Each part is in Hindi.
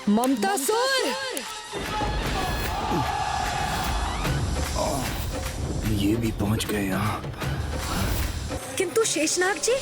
ममतासुर! ये भी पहुंच गए यहाँ। किंतु शेषनाग जी,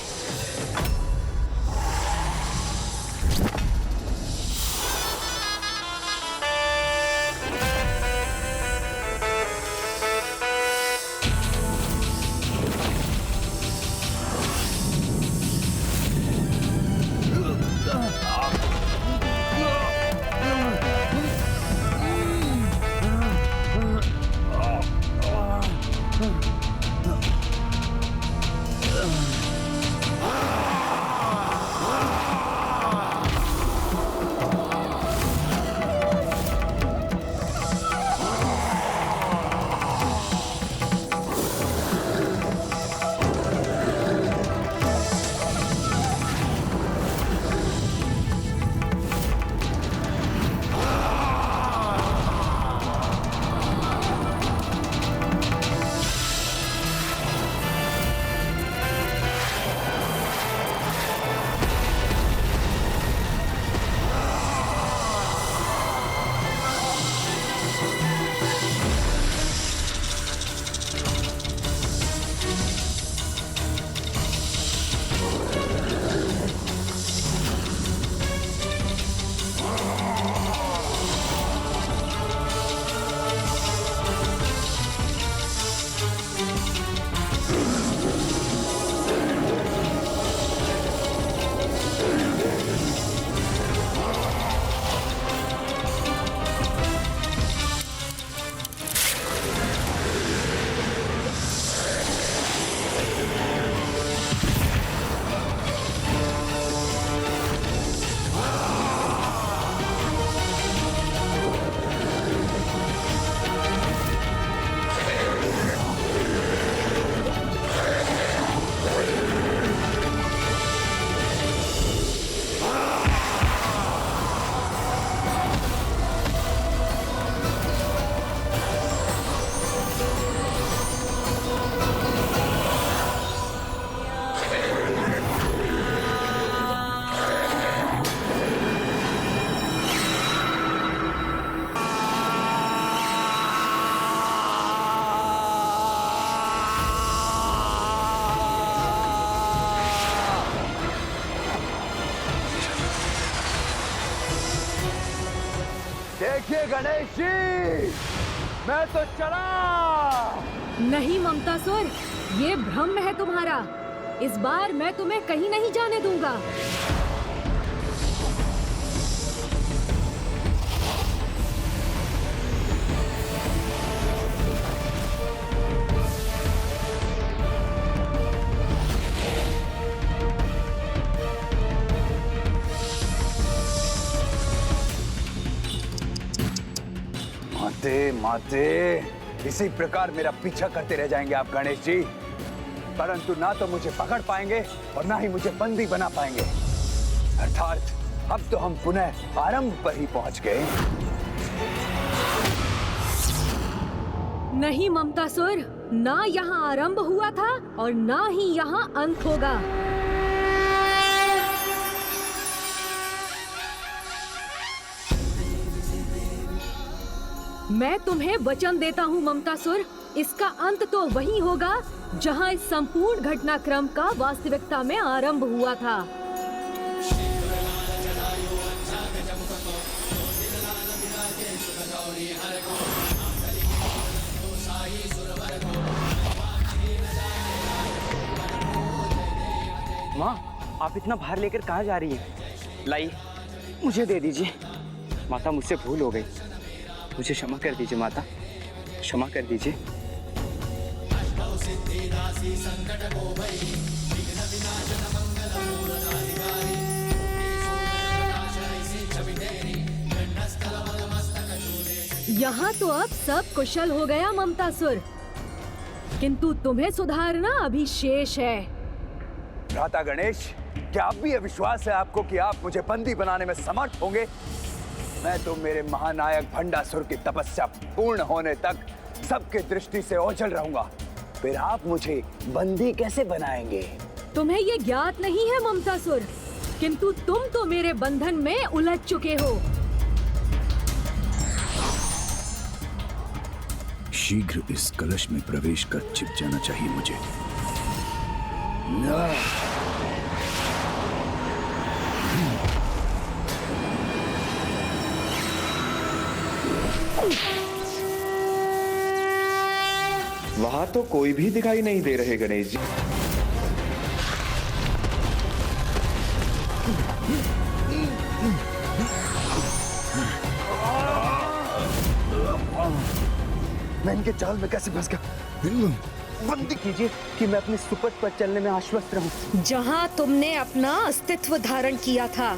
देखिए गणेश जी, मैं तो चला। नहीं ममतासुर, ये भ्रम है तुम्हारा। इस बार मैं तुम्हें कहीं नहीं जाने दूंगा। माते माते, इसी प्रकार मेरा पीछा करते रह जाएंगे आप गणेश जी, परंतु ना तो मुझे पकड़ पाएंगे और ना ही मुझे बंदी बना पाएंगे। अर्थात अब तो हम पुनः आरंभ पर ही पहुंच गए। नहीं ममतासुर, ना यहाँ आरंभ हुआ था और ना ही यहाँ अंत होगा। मैं तुम्हें वचन देता हूँ ममतासुर, इसका अंत तो वही होगा जहाँ इस संपूर्ण घटनाक्रम का वास्तविकता में आरंभ हुआ था। माँ, आप इतना भार लेकर कहाँ जा रही हैं? लाई, मुझे दे दीजिए। माता, मुझसे भूल हो गई, मुझे क्षमा कर दीजिए माता, क्षमा कर दीजिए। यहाँ तो अब सब कुशल हो गया ममतासुर, किंतु तुम्हें सुधारना अभी शेष है। भ्राता गणेश, क्या अब भी विश्वास है आपको कि आप मुझे बंदी बनाने में समर्थ होंगे? मैं तो मेरे महानायक भंडासुर की तपस्या पूर्ण होने तक सबके दृष्टि से ओझल रहूंगा, फिर आप मुझे बंदी कैसे बनाएंगे? तुम्हें ये ज्ञात नहीं है ममतासुर, किंतु तुम तो मेरे बंधन में उलझ चुके हो। शीघ्र इस कलश में प्रवेश कर छिप जाना चाहिए मुझे। वहां तो कोई भी दिखाई नहीं दे रहे गणेश जी। मैं इनके जाल में कैसे फंस गया? बंदी कीजिए कि मैं अपने सुपथ पर चलने में आश्वस्त रहूं। जहाँ तुमने अपना अस्तित्व धारण किया था।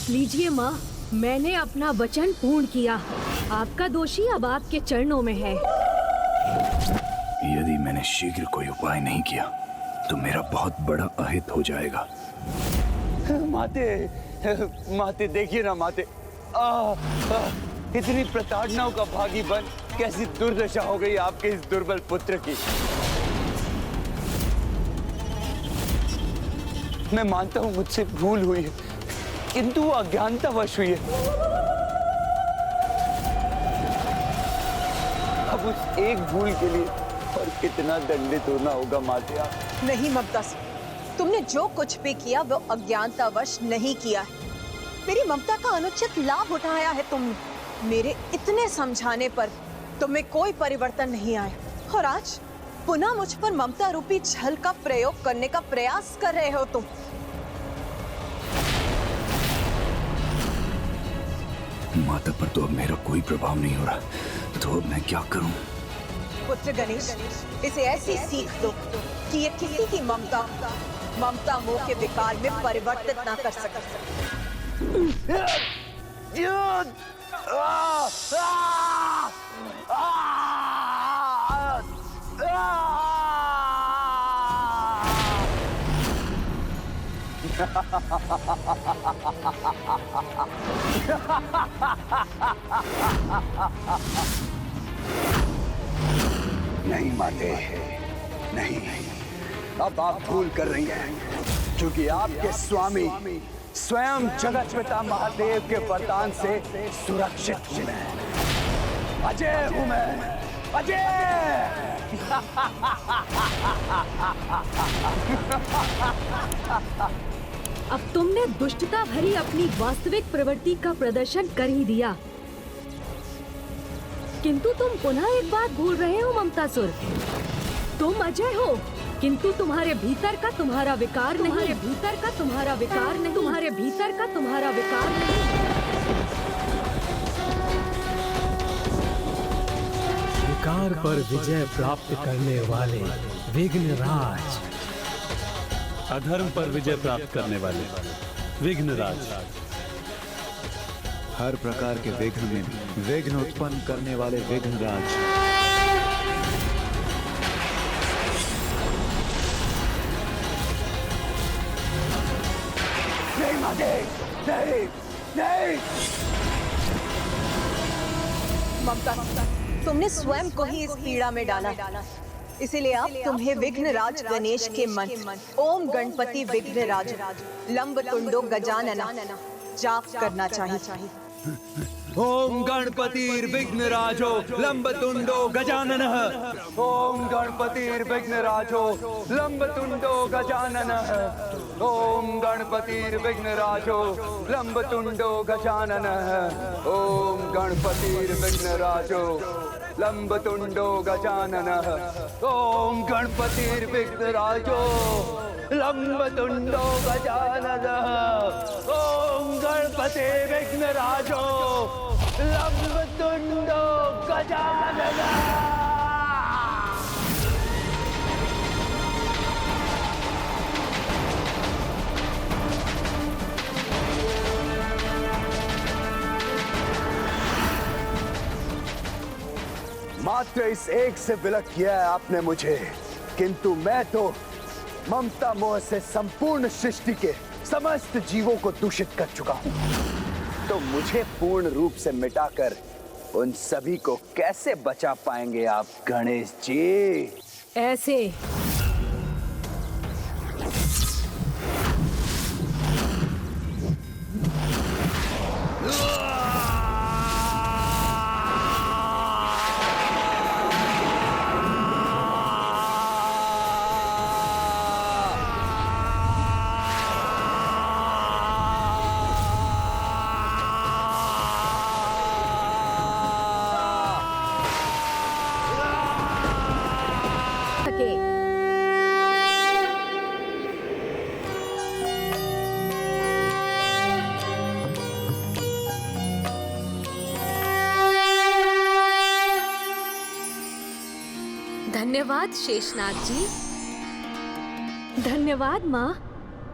लीजिए माँ, मैंने अपना वचन पूर्ण किया। आपका दोषी अब आपके चरणों में है। यदि मैंने शीघ्र कोई उपाय नहीं किया तो मेरा बहुत बड़ा अहित हो जाएगा। माते देखिए ना माते, इतनी प्रताड़नाओं का भागी बन कैसी दुर्दशा हो गई आपके इस दुर्बल पुत्र की। मैं मानता हूं मुझसे भूल हुई है, किंतु वो अज्ञानतावश हुई है। अब उस एक भूल के लिए और कितना दंडित होना होगा माते आप। नहीं ममता सिंह, तुमने जो कुछ भी किया वो अज्ञानतावश नहीं किया है। मेरी ममता का अनुचित लाभ उठाया है तुमने। मेरे इतने समझाने पर तुम्हें कोई परिवर्तन नहीं आया और आज पुनः मुझ पर ममता रूपी छल का प्रयोग करने का प्रयास कर रहे हो तुम। माता पर तो अब मेरा कोई प्रभाव नहीं हो रहा, तो अब मैं क्या करूं? पुत्र गणेश, इसे ऐसी सीख दो कि ये किसी की ममता मोह के विकार में परिवर्तित ना कर सके। नहीं माते, नहीं, अब आप भूल कर रही हैं, क्योंकि आपके स्वामी स्वयं जगत पिता महादेव के वरदान से सुरक्षित हूं मैं। अजय हूं मैं, अजय। अब तुमने दुष्टता भरी अपनी वास्तविक प्रवृत्ति का प्रदर्शन कर ही दिया, किंतु तुम पुनः एक बात भूल रहे हो ममतासुर। तुम अजय हो, किंतु तुम्हारे भीतर का तुम्हारा विकार नहीं। तुम्हारे भीतर का तुम्हारा विकार नहीं। तुम्हारे भीतर का तुम्हारा विकार नहीं। विकार पर विजय प्राप्त करने वाले विघ्नराज। अधर्म पर विजय प्राप्त करने वाले विघ्नराज। हर प्रकार के विघ्न में भी विघ्न उत्पन्न करने वाले विघ्नराज। नहीं माते, नहीं, नहीं। ममता, तुमने स्वयं को ही इस पीड़ा में डाला, इसीलिए अब तुम्हें विघ्नराज गणेश के मंत्र ओम गणपति विघ्नराज लंबतुंडो गजानना जाप करना चाहिए। ओम गणपतिर्विघ्नराजो लंबतुंडो गजाननः। ओम गणपतिर्विघ्नराजो लंबतुंडो गजाननः। ओम गणपतिर्विघ्नराजो लंबतुंडो गजाननः। ओम गणपतिर्विघ्नराजो लंबतुंडो गजाननः। ओम गणपतिर्विघ्नराजो लंबतुंडो गजाननः। ओम गणपतिर्विघ्नराजो लंबतुंडो गजाननः। मात्र इस एक से विलक किया है आपने मुझे, किंतु मैं तो ममता मोह से संपूर्ण सृष्टि के समस्त जीवों को दूषित कर चुका हूं। तो मुझे पूर्ण रूप से मिटाकर उन सभी को कैसे बचा पाएंगे आप गणेश जी? ऐसे धन्यवाद शेषनाग जी। धन्यवाद माँ।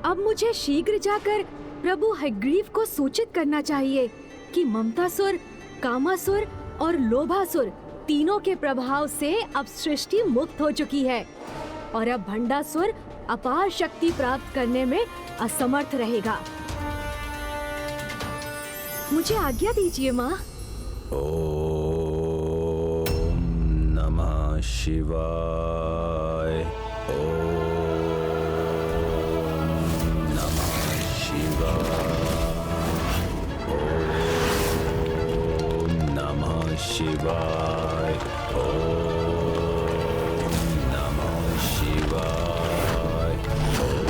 अब मुझे शीघ्र जाकर प्रभु हयग्रीव को सूचित करना चाहिए कि ममतासुर, कामासुर और लोभासुर तीनों के प्रभाव से अब सृष्टि मुक्त हो चुकी है और अब भंडासुर अपार शक्ति प्राप्त करने में असमर्थ रहेगा। मुझे आज्ञा दीजिए माँ। ओम नमः शिवाय। ओम नमः शिवाय। ओम नमः शिवाय। ओम नमः शिवाय। ओम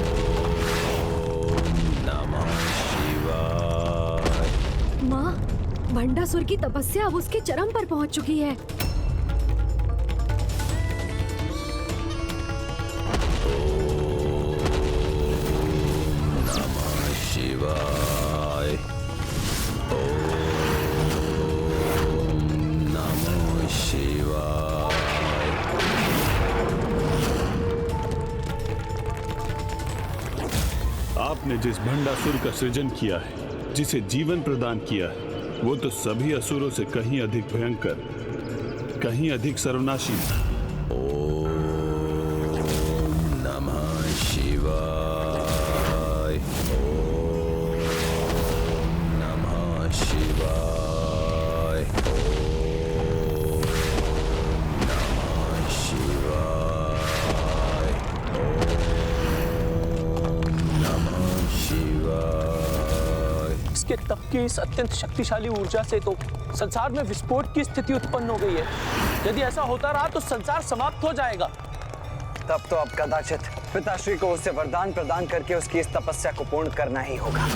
नमः शिवाय। माँ, भंडासुर की तपस्या अब उसके चरम पर पहुँच चुकी है। शिवाय। ओम नमः शिवाय। आपने जिस भंडासुर का सृजन किया है, जिसे जीवन प्रदान किया है, वो तो सभी असुरों से कहीं अधिक भयंकर, कहीं अधिक सर्वनाशी। ओम नमः शिवाय। ओम नमः शिवाय। ओम नमः शिवाय। ओम नमः शिवाय। इसके तप की इस अत्यंत शक्तिशाली ऊर्जा से तो संसार में विस्फोट की स्थिति उत्पन्न हो गई है। यदि ऐसा होता रहा तो संसार समाप्त हो जाएगा। तब तो अब कदाचित पिताश्री को उसे वरदान प्रदान करके उसकी इस तपस्या को पूर्ण करना ही होगा।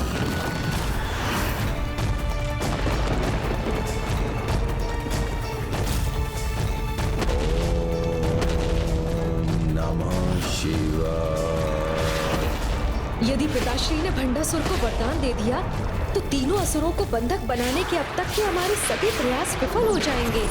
नमः शिवाय। यदि पिताश्री ने भंडासुर को वरदान दे दिया तो तीनों असुरों को बंधक बनाने के अब तक के हमारे सभी प्रयास विफल हो जाएंगे।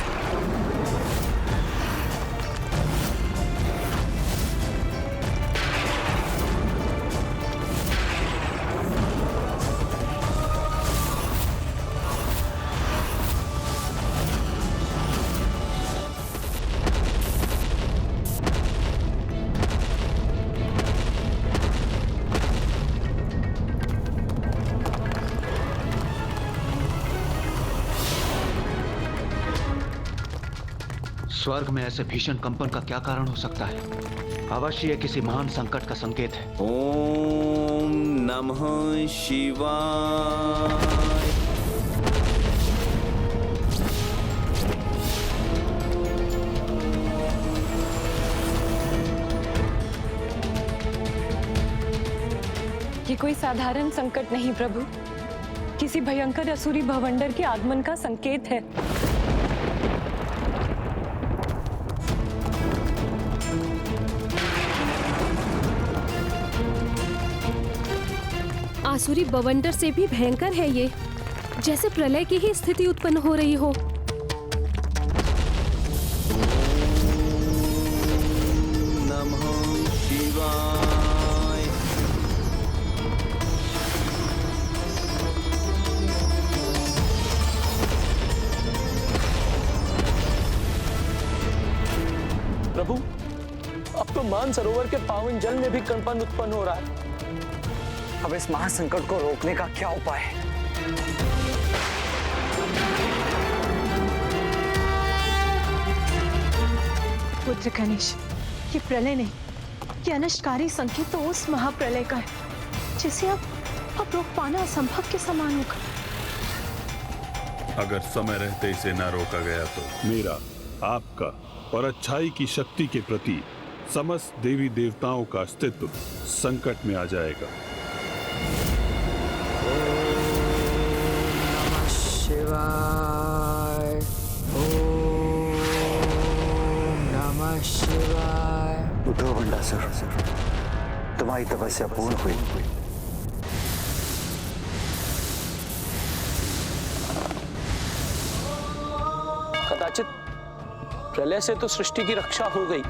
स्वर्ग में ऐसे भीषण कंपन का क्या कारण हो सकता है? अवश्य ये किसी महान संकट का संकेत है। ओम नमः शिवाय। ये कोई साधारण संकट नहीं प्रभु, किसी भयंकर असुरी भवंडर के आगमन का संकेत है। आसुरी बवंडर से भी भयंकर है ये, जैसे प्रलय की ही स्थिति उत्पन्न हो रही हो। नमः शिवाय। प्रभु, अब तो मानसरोवर के पावन जल में भी कंपन उत्पन्न हो रहा है। अब इस महासंकट को रोकने का क्या उपाय है? पुत्र गणेश, ये प्रलय नहीं, ये अनष्टकारी संकेत तो उस महाप्रलय का है जिसे अब रोक पाना असंभव के समान होगा। अगर समय रहते इसे न रोका गया तो मेरा, आपका और अच्छाई की शक्ति के प्रति समस्त देवी देवताओं का अस्तित्व संकट में आ जाएगा। शिवाय। ओम नमः शिवाय। उठो भंडासुर, तुम्हारी तपस्या पूर्ण हुई। प्रलय से तो सृष्टि की रक्षा हो गई,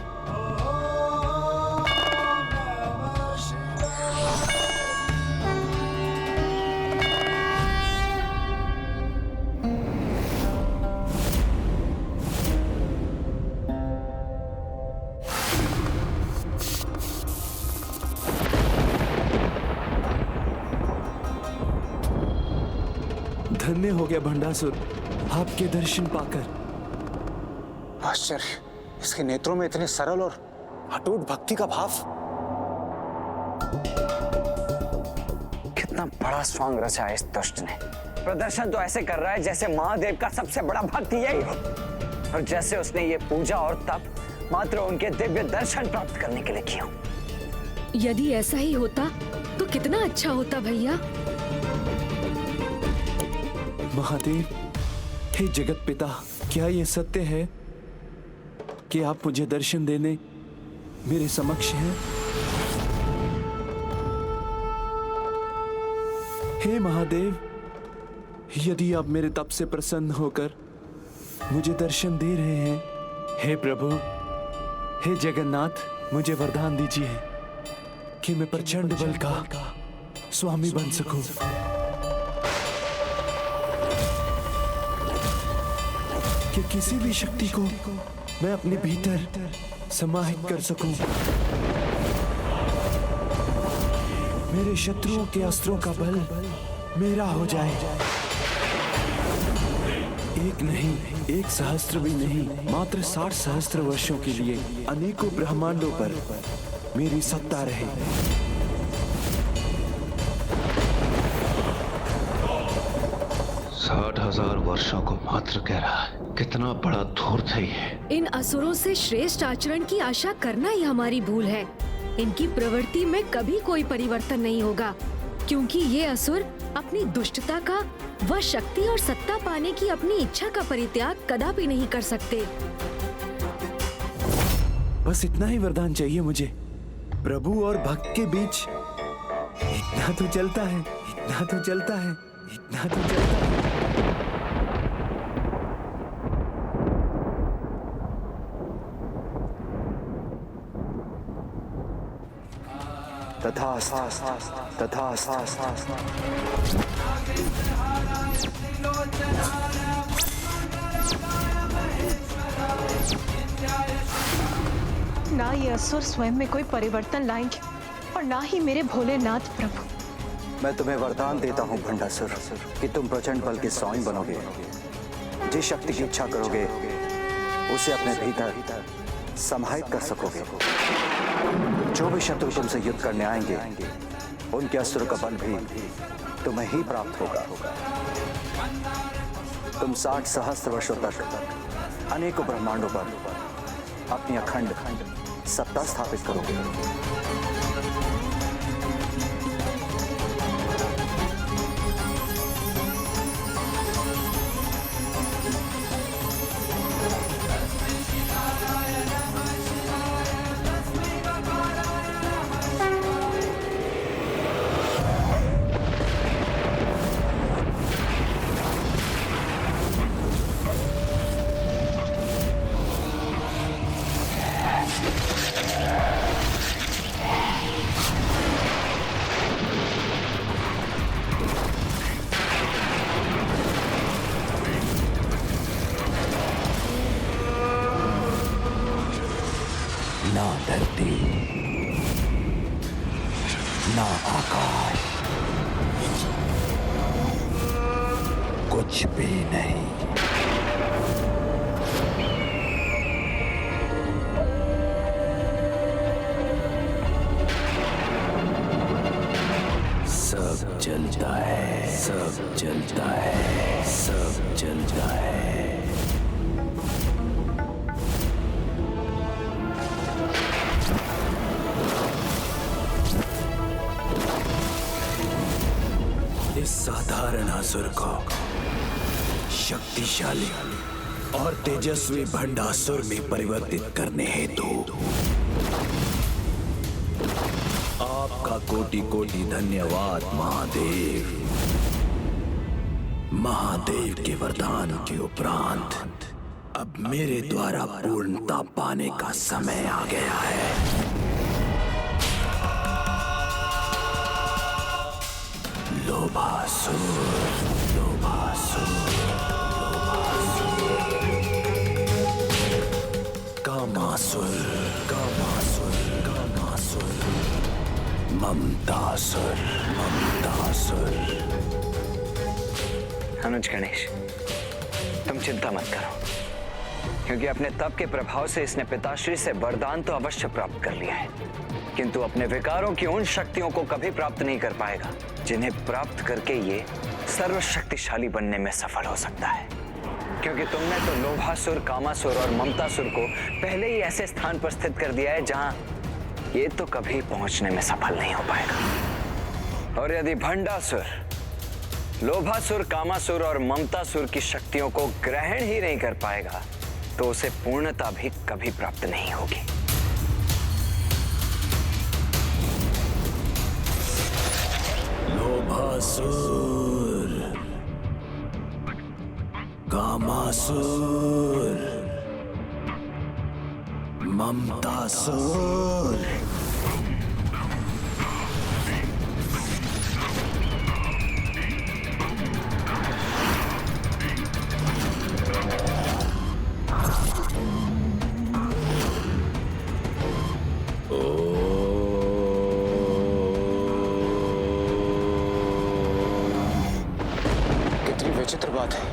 धन्य हो गया भंडासुर आपके दर्शन पाकर। आश्चर्य, इसके नेत्रों में इतने सरल और अटूट भक्ति का भाव। कितना बड़ा स्वांग रचा है इस दुष्ट ने। प्रदर्शन तो ऐसे कर रहा है जैसे महादेव का सबसे बड़ा भक्त यही हो, और जैसे उसने ये पूजा और तप मात्र उनके दिव्य दर्शन प्राप्त करने के लिए किया। यदि ऐसा ही होता तो कितना अच्छा होता भैया। महादेव, हे जगत पिता, क्या ये सत्य है कि आप मुझे दर्शन देने मेरे समक्ष हैं? हे महादेव, यदि आप मेरे तप से प्रसन्न होकर मुझे दर्शन दे रहे हैं, हे प्रभु, हे जगन्नाथ, मुझे वरदान दीजिए कि मैं प्रचंड बल का स्वामी बन सकूं, कि किसी भी शक्ति को मैं अपने भीतर समाहित कर सकूं, मेरे शत्रुओं के अस्त्रों का बल मेरा हो जाए। एक नहीं, 1 सहस्त्र भी नहीं, मात्र 60 सहस्त्र वर्षों के लिए अनेकों ब्रह्मांडों पर मेरी सत्ता रहे। 60,000 वर्षों को मात्र कह रहा है। कितना बड़ा धूर्त है ये। इन असुरों से श्रेष्ठ आचरण की आशा करना ही हमारी भूल है। इनकी प्रवृत्ति में कभी कोई परिवर्तन नहीं होगा, क्योंकि ये असुर अपनी दुष्टता का व शक्ति और सत्ता पाने की अपनी इच्छा का परित्याग कदापि नहीं कर सकते। बस इतना ही वरदान चाहिए मुझे। प्रभु और भक्त के बीच इतना तो चलता है, इतना तो चलता है, इतना तो चलता है। ना ये असुर स्वयं में कोई परिवर्तन लाएंगे और ना ही मेरे भोलेनाथ प्रभु। मैं तुम्हें वरदान देता हूँ भंडासुर कि तुम प्रचंड बल के स्वामी बनोगे। जिस शक्ति की इच्छा करोगे उसे अपने भीतर समाहित कर सकोगे। जो भी शत्रु तुमसे युद्ध करने आएंगे उनके असुर का बल भी तुम्हें ही प्राप्त होगा। तुम 60 सहस्त्र वर्षों तक अनेकों ब्रह्मांडों पर अपनी अखंड सत्ता स्थापित करोगे। ना धरती, ना आकाश, कुछ भी नहीं। सब जलता है, सब जलता है, सब जलता है। इस साधारण असुर को शक्तिशाली और तेजस्वी भंडासुर में परिवर्तित करने हेतु आपका कोटि कोटि धन्यवाद महादेव। महादेव के वरदान के उपरांत अब अब मेरे द्वारा पूर्णता पाने का समय आ गया है। लोभासुर, लोभासुर, कामासुर, कामासुर, कामासुर, ममतासुर, ममतासुर। अनुज गणेश, तुम चिंता मत करो, क्योंकि अपने तप के प्रभाव से इसने पिताश्री से वरदान तो अवश्य प्राप्त कर लिया है, किंतु अपने विकारों की उन शक्तियों को कभी प्राप्त नहीं कर पाएगा जिन्हें प्राप्त करके ये सर्वशक्तिशाली बनने में सफल हो सकता है। क्योंकि तुमने तो लोभासुर, कामासुर और ममतासुर को पहले ही ऐसे स्थान पर स्थित कर दिया है जहां ये तो कभी पहुंचने में सफल नहीं हो पाएगा। और यदि भंडासुर लोभासुर, कामासुर और ममतासुर की शक्तियों को ग्रहण ही नहीं कर पाएगा तो उसे पूर्णता भी कभी प्राप्त नहीं होगी। लोभासुर, कामासुर, ममतासुर, विचित्र बात है,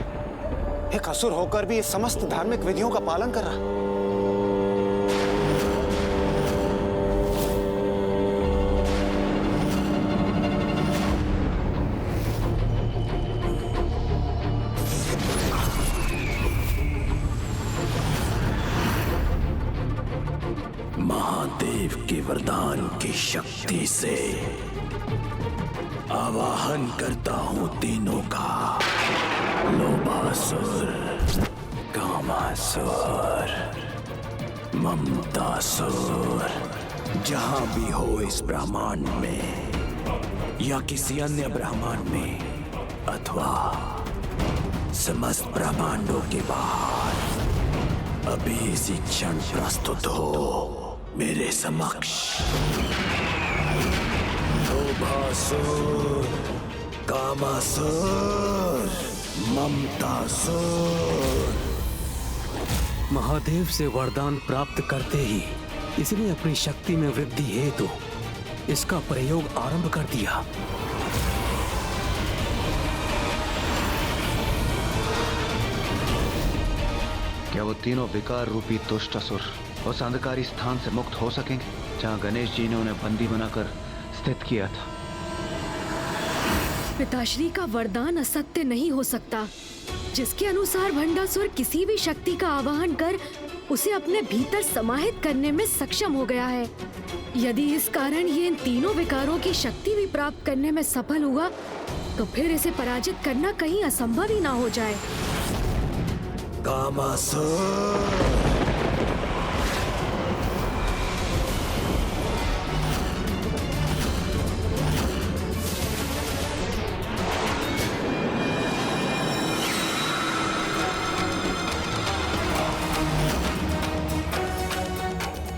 एक असुर होकर भी इस समस्त धार्मिक विधियों का पालन कर रहा। महादेव के वरदान की शक्ति से आवाहन करता हूं तीनों का। लोभासुर, कामासुर, ममतासुर, जहां भी हो इस ब्रह्मांड में या किसी अन्य ब्रह्मांड में अथवा समस्त ब्रह्मांडों के बाहर अभी इसी क्षण प्रस्तुत हो मेरे समक्ष। लोभासुर, कामासुर, ममतासुर। महादेव से वरदान प्राप्त करते ही इसने अपनी शक्ति में वृद्धि हेतु इसका प्रयोग आरंभ कर दिया। क्या वो तीनों विकार रूपी दुष्ट असुर उस अंधकारी स्थान से मुक्त हो सकेंगे जहां गणेश जी ने उन्हें बंदी बनाकर स्थित किया था? पिताश्री का वरदान असत्य नहीं हो सकता, जिसके अनुसार भंडासुर किसी भी शक्ति का आवाहन कर उसे अपने भीतर समाहित करने में सक्षम हो गया है। यदि इस कारण ये इन तीनों विकारों की शक्ति भी प्राप्त करने में सफल हुआ तो फिर इसे पराजित करना कहीं असंभव ही ना हो जाए। कामासुर,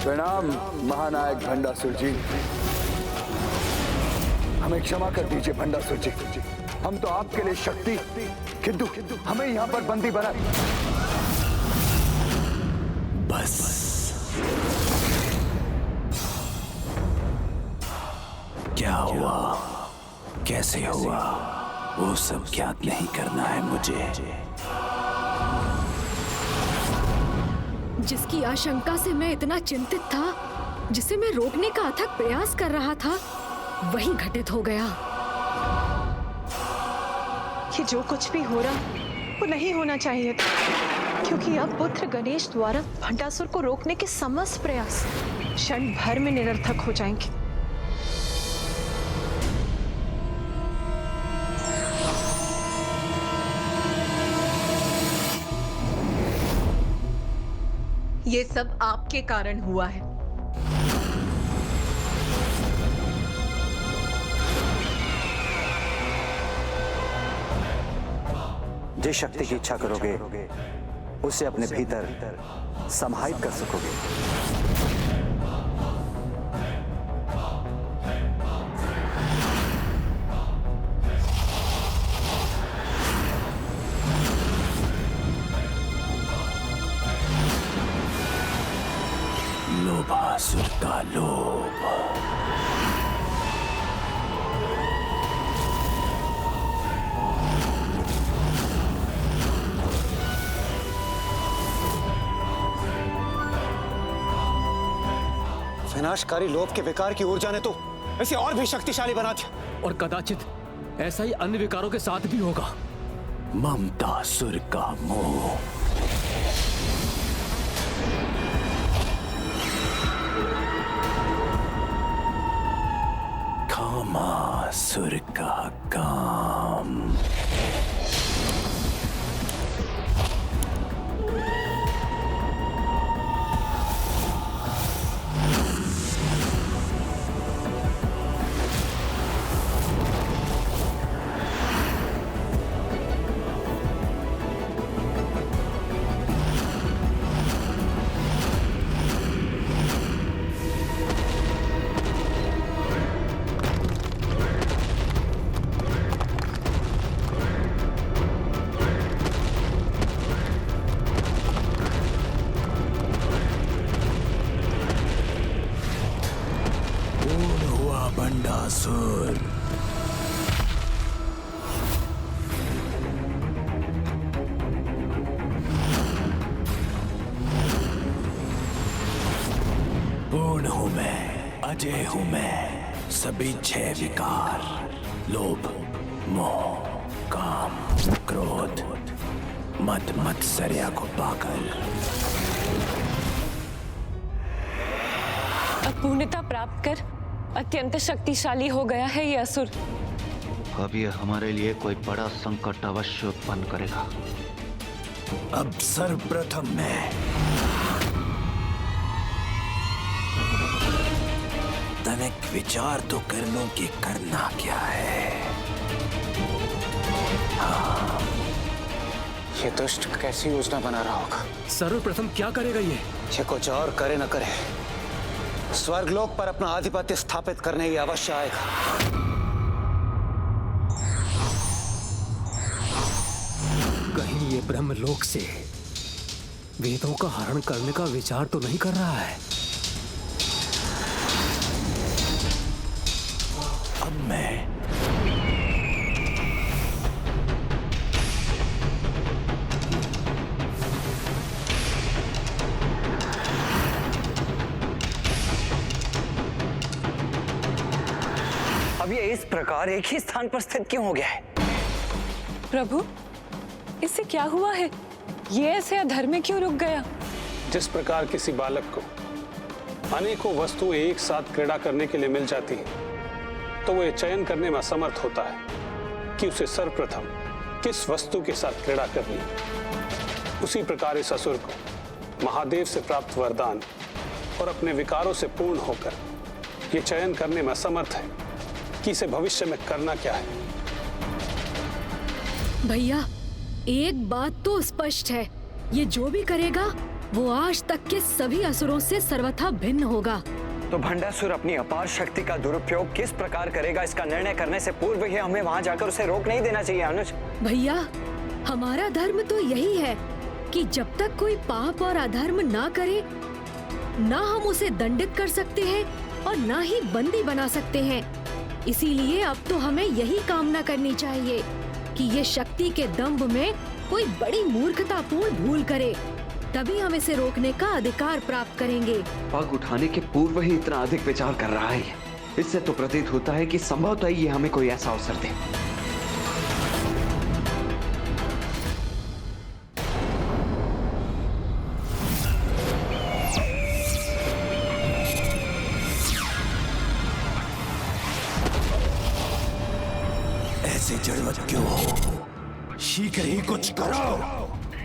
प्रणाम महानायक भंडासुर जी। हमें क्षमा कर दीजिए भंडासुर जी, हम तो आपके लिए शक्ति किंतु हमें यहाँ पर बंदी बना। बस क्या हुआ, कैसे हुआ, वो सब ज्ञात नहीं करना है मुझे। जिसकी आशंका से मैं इतना चिंतित था, जिसे मैं रोकने का अथक प्रयास कर रहा था, वही घटित हो गया। कि जो कुछ भी हो रहा वो नहीं होना चाहिए था, क्योंकि अब पुत्र गणेश द्वारा भंडासुर को रोकने के समस्त प्रयास क्षण भर में निरर्थक हो जाएंगे। ये सब आपके कारण हुआ है। जिस शक्ति की इच्छा करोगे उसे अपने भीतर समाहित कर सकोगे। लोभासुर का लोभ। विनाशकारी लोभ के विकार की ऊर्जा ने तो इसे और भी शक्तिशाली बना दिया। और कदाचित ऐसा ही अन्य विकारों के साथ भी होगा। ममतासुर का मोह। कामासुर का काम। भंडासुर। पूर्ण हूं मैं, अजय हूं मैं। सभी 6 विकार, लोभ, मोह, काम, क्रोध, मद मत्सर्या को पाकर अपूर्णता प्राप्त कर अत्यंत शक्तिशाली हो गया है ये असुर। अब ये हमारे लिए कोई बड़ा संकट अवश्य उत्पन्न करेगा। अब सर्वप्रथम मैं तनिक विचार तो कर लूं कि करना क्या है। हाँ। ये दुष्ट कैसी योजना बना रहा होगा? सर्वप्रथम क्या करेगा ये कुछ और करे न करे, स्वर्गलोक पर अपना आधिपत्य स्थापित करने ही अवश्य आएगा। कहीं ये ब्रह्मलोक से वेदों का हरण करने का विचार तो नहीं कर रहा है? अब मैं अब ये इस प्रकार एक ही स्थान पर स्थित क्यों हो गया है? प्रभु, इससे क्या हुआ है? ये ऐसे अधर में क्यों रुक गया? जिस प्रकार किसी बालक को अनेकों वस्तुएं एक साथ क्रीड़ा करने के लिए मिल जाती हैं, तो वो ये चयन करने में असमर्थ होता है कि उसे सर्वप्रथम किस वस्तु के साथ क्रीड़ा करनी है। उसी प्रकार इस असुर को महादेव से प्राप्त वरदान और अपने विकारों से पूर्ण होकर ये चयन करने में असमर्थ है कि इसे भविष्य में करना क्या है। भैया, एक बात तो स्पष्ट है, ये जो भी करेगा वो आज तक के सभी असुरों से सर्वथा भिन्न होगा। तो भंडासुर अपनी अपार शक्ति का दुरुपयोग किस प्रकार करेगा, इसका निर्णय करने से पूर्व ही हमें वहां जाकर उसे रोक नहीं देना चाहिए अनुज। भैया, हमारा धर्म तो यही है कि जब तक कोई पाप और अधर्म ना करे, ना हम उसे दंडित कर सकते हैं और ना ही बंदी बना सकते हैं। इसीलिए अब तो हमें यही कामना करनी चाहिए कि ये शक्ति के दंभ में कोई बड़ी मूर्खतापूर्ण भूल करे, तभी हम इसे रोकने का अधिकार प्राप्त करेंगे। पग उठाने के पूर्व ही इतना अधिक विचार कर रहा है, इससे तो प्रतीत होता है कि संभवतः ये हमें कोई ऐसा अवसर दे। ऐसे जड़वत क्यों हो? शीघ्र ही कुछ करो,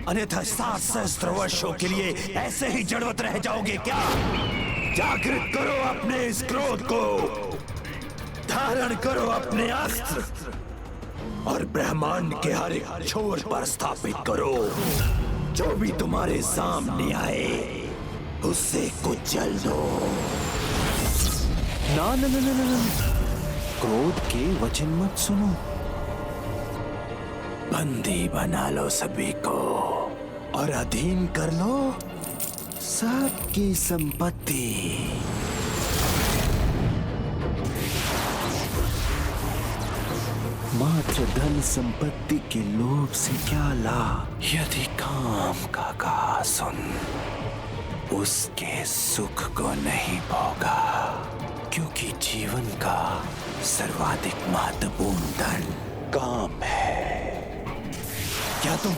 अन्यथा 7 सहस्त्र वर्षों के लिए ऐसे ही जड़वत रह जाओगे क्या? जागृत करो अपने इस क्रोध को, धारण करो अपने अस्त्र और ब्रह्मांड के हर एक छोर पर स्थापित करो। जो भी तुम्हारे सामने आए उससे कुचल दो। ना ना ना ना ना ना। क्रोध के वचन मत सुनो। बंदी बना लो सभी को और अधीन कर लो सबकी संपत्ति। मात्र धन संपत्ति के लोभ से क्या लाभ, यदि काम का कहा सुन उसके सुख को नहीं भोगा, क्योंकि जीवन का सर्वाधिक महत्वपूर्ण धन काम है। क्या तुम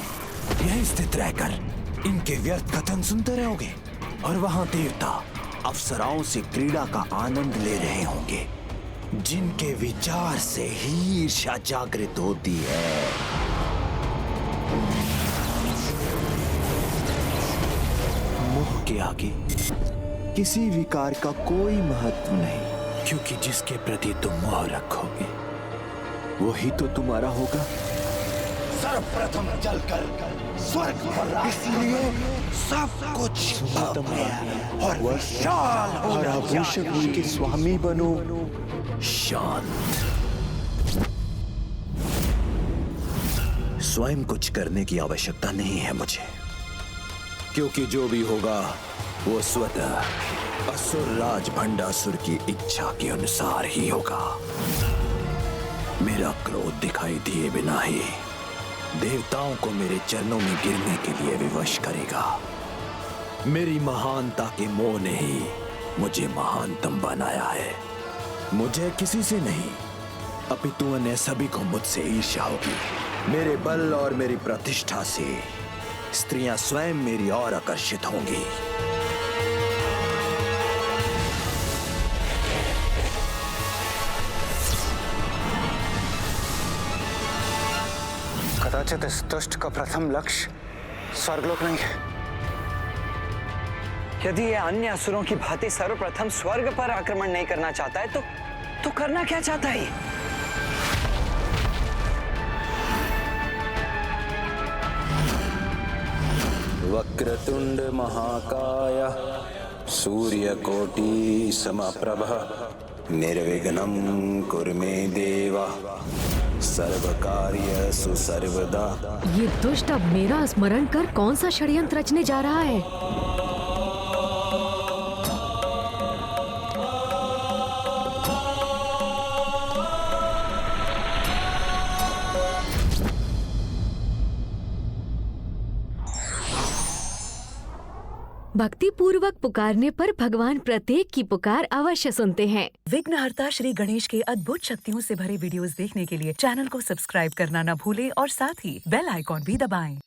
यहीं स्थित रहकर इनके व्यर्थ कथन सुनते रहोगे और वहां देवता अप्सराओं से क्रीड़ा का आनंद ले रहे होंगे, जिनके विचार से ही ईर्ष्या जागृत होती है। मोह के आगे किसी विकार का कोई महत्व नहीं, क्योंकि जिसके प्रति तुम मोह रखोगे वही तो तुम्हारा होगा। सर्वप्रथम जलकर स्वर्ग पर, इसलिए सब कुछ और विशाल और आभूषण के स्वामी बनो। शांत। स्वयं कुछ करने की आवश्यकता नहीं है मुझे, क्योंकि जो भी होगा वो स्वतः असुर राज भंडासुर की इच्छा के अनुसार ही होगा। मेरा क्रोध दिखाई दिए बिना ही देवताओं को मेरे चरणों में गिरने के लिए विवश करेगा। मेरी महानता के मोह ने ही मुझे महानतम बनाया है। मुझे किसी से नहीं, अपितु अन्य सभी को मुझसे ईर्ष्या होगी। मेरे बल और मेरी प्रतिष्ठा से स्त्रियां स्वयं मेरी ओर आकर्षित होंगी। कदाचित इस दुष्ट का प्रथम लक्ष्य स्वर्गलोक नहीं है। यदि ये अन्य असुरों की भांति सर्वप्रथम स्वर्ग पर आक्रमण नहीं करना चाहता है तो करना क्या चाहता है? वक्रतुंड महाकाय सूर्यकोटि समप्रभ निर्विघ्नं कुरु मे देवा सर्वकार्येषु सर्वदा। ये दुष्ट अब मेरा स्मरण कर कौन सा षड्यंत्र रचने जा रहा है? भक्ति पूर्वक पुकारने पर भगवान प्रत्येक की पुकार अवश्य सुनते हैं। विघ्नहर्ता श्री गणेश के अद्भुत शक्तियों से भरे वीडियोस देखने के लिए चैनल को सब्सक्राइब करना न भूलें और साथ ही बेल आइकॉन भी दबाएं।